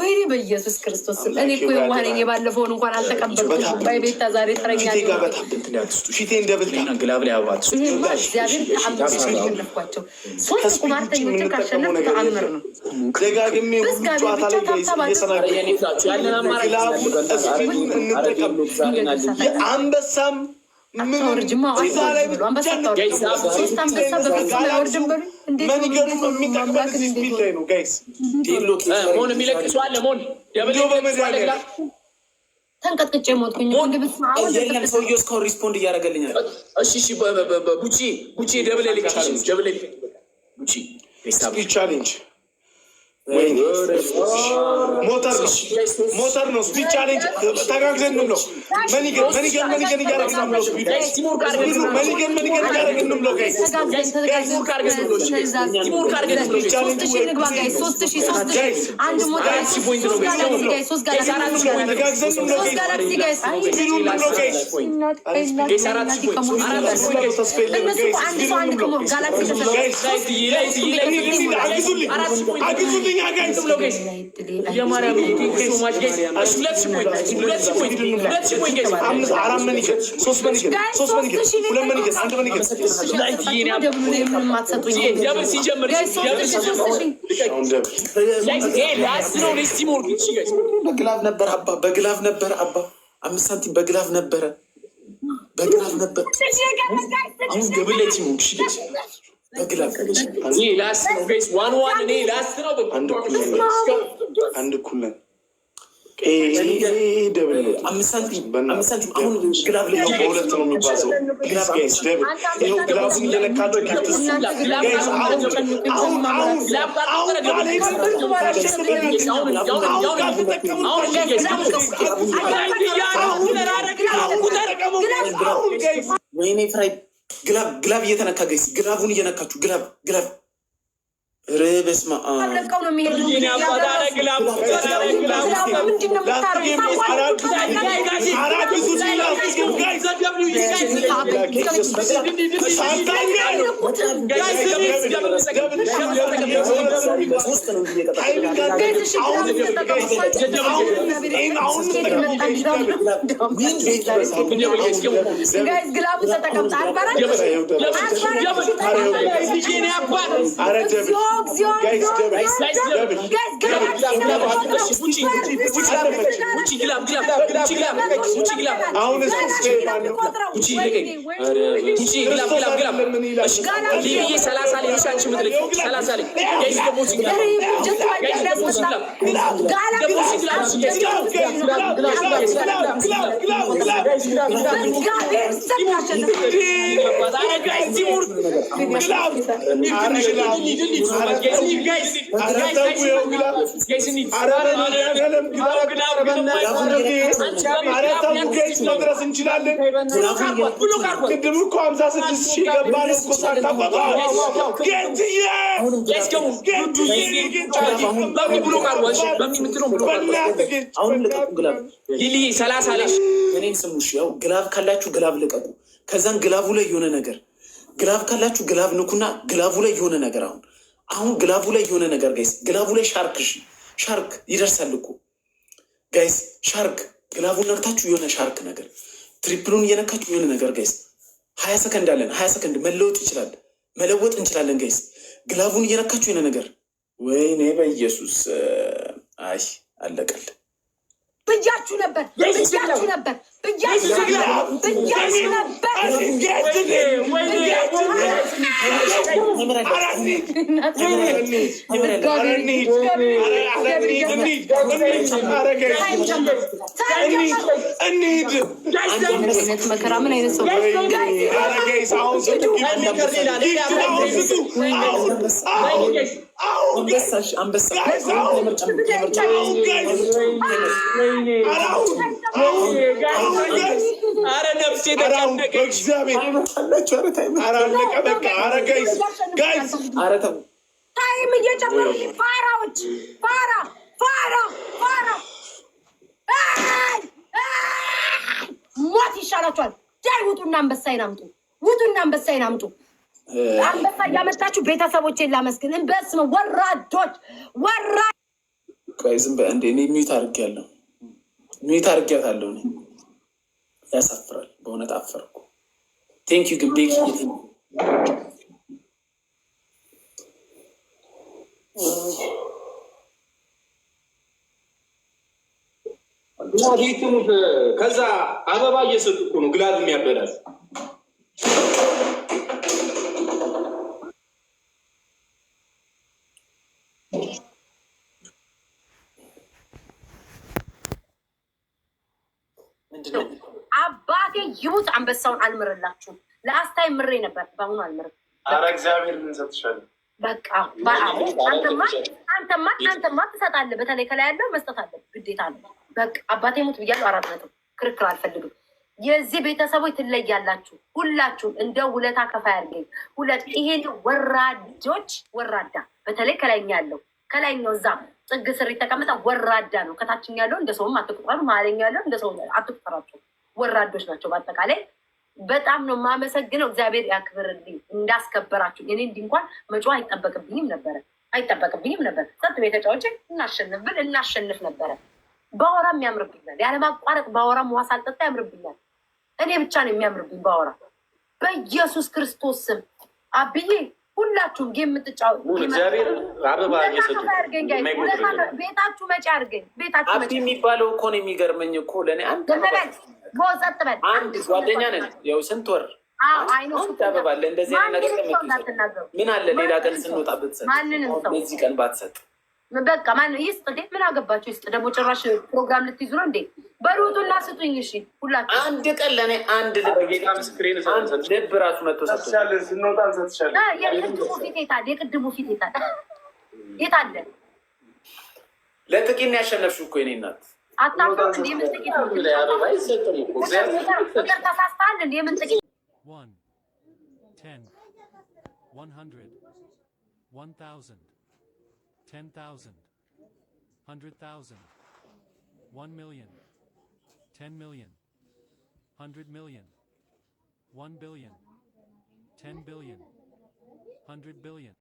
ወይኔ በኢየሱስ ክርስቶስ እኔ እኮ የዋህነኝ የባለፈውን እንኳን አልተቀበልኩም። በቤት ዛሬ ተረኛል እግዚአብሔር ተአምርኳቸው ሶስት ቁማርተኞችን ካሸነፍ ተአምር ነው። አንበሳም ተንቀጥቅጬ ሞትኩኝ። ሰውዬው እስካሁን ሪስፖንድ እያደረገልኛል። ቡቺ ቻሌንጅ ሞተር ነው። ስፒድ ቻሌንጅ ተጋግዘን ነው። መኒገን እያደረግን ነው። በግላፍ ነበር አባ 5 ሳንቲም በግላፍ ነበረ። አሁን ገብለት ይሙክሽ አንድ እኩል ነን። አምስት ሳንቲም አሁን ግላብ በሁለት ነው የሚባዘው። ግላቡን እየነካችሁ ወይኔ ፍራይ ግላብ እየተነካ ጋይስ ግላቡን እየነካችሁ ግላብ ረበስማ መድረስ እንችላለን። ቅድም እኮ 56,000 ገባ ነው እኮ ሳታባባ ግላብ ካላችሁ ግላብ ልቀቁ። ከዛን ግላቡ ላይ የሆነ ነገር ግላብ ካላችሁ ግላብ ንኩና ግላቡ ላይ የሆነ ነገር አሁን ግላቡ ላይ የሆነ ነገር ጋይስ፣ ግላቡ ላይ ሻርክ ይደርሳል እኮ ጋይስ። ሻርክ ግላቡን ነክታችሁ የሆነ ሻርክ ነገር ትሪፕሉን እየነካችሁ የሆነ ነገር ጋይስ። 20 ሰከንድ አለን። 20 ሰከንድ መለወጥ እንችላለን ጋይስ። ግላቡን እየነካችሁ የሆነ ነገር ወይኔ በኢየሱስ አይ አለቀል ብያችሁ ነበር ብያችሁ ነበር ብያችሁ ነበር። መከራ ምን አይነት ሰው አረ ነፍሴ ተጨነቀች። ታይም እየጨመሩ ፋራዎች ፋራ ሞት ይሻላችኋል። ዳይ ውጡና አንበሳዬን አምጡ። ውጡና አንበሳዬን አምጡ። አንበሳ እያመጣችሁ ቤተሰቦቼን ላመስግን። እንበስመ ወራዶች ወራ ቆይ ዝም በይ እንዴ! እኔ ሚዩት አድርጌያለሁ። ሚዩት አድርጌያታለሁ። እኔ ያሳፍራል። በእውነት አፈርኩ። ቴንክ ዩ ግን ቤኪ ከዛ አበባ እየሰጡ እኮ ነው ግላብ የሚያበላል። አባቴ ይሙት አንበሳውን አልምርላችሁም። ለአስታይ ምሬ ነበር፣ በአሁኑ አልምርም። ኧረ እግዚአብሔር ምን ሰጥሻለሁ። በቃ አንተማ ትሰጣለህ። በተለይ ከላይ ያለው መስጠት አለ ግዴታ አለ። በቃ አባቴ ሙት ብያለሁ። 4 ነጥብ። ክርክር አልፈልግም። የዚህ ቤተሰቦች ትለያላችሁ ሁላችሁም። እንደ ውለታ ከፋ ያርገኝ። ይሄን ወራጆች ወራዳ፣ በተለይ ከላይኛ ያለው ከላይኛው እዛ ጥግ ስር የተቀመጠ ወራዳ ነው። ከታችኛ ያለው እንደ ሰውም አትቁጠሩ፣ መሀለኛ ያለው እንደ ሰው አትቁጠራቸው። ወራዶች ናቸው። በአጠቃላይ በጣም ነው የማመሰግነው። እግዚአብሔር ያክብርልኝ እንዳስከበራችሁ። እኔ እንዲህ እንኳን መጮህ አይጠበቅብኝም ነበር። ጸጥ ቤት ተጫዋች እናሸንፍ ነበረ። ባወራም ያምርብኛል። ያለማቋረጥ ባወራም ውሃ ሳልጠጣ ያምርብኛል። እኔ ብቻ ነው የሚያምርብኝ ባወራ። በኢየሱስ ክርስቶስ ስም አብዬ ሁላችሁም ጌም የምትጫወቱ ቤታችሁ መጪ አድርገኝ። ቤታችሁ መጪ የሚባለው እኮ ነው የሚገርመኝ እኮ ለእኔ አንድ ጓደኛ ነን። ያው ስንት ወር አበባለ እንደዚህ ነገር ምን አለ ሌላ ቀን ስንወጣ ብትሰጥ፣ በዚህ ቀን ባትሰጥ በቃ ማን ይስጥ እንዴ? ምን አገባችሁ? ይስጥ ደግሞ ጭራሽ ፕሮግራም ልትይዙ ነው እንዴ? በሩጡና ስጡኝ። እሺ ሁላችሁ አንድ ቀን ለእኔ አንድ ልብ ራሱ መጥቶ ስንወጣ እንሰጥሻለን። የቅድሙ ፊት የታለ? የቅድሙ ፊት የታለ? የታለ? ለጥቂት ያሸነፍሽው እኮ የኔ እናት። አታውቅም እንዴ? ምን ጥቂት ነው? ፍቅር ተሳስተሃል እንዴ? ምን ጥቂት 1 10 100 1000 10,000 100,000 1 million 10 million 100 million 1 billion 10 billion 100 billion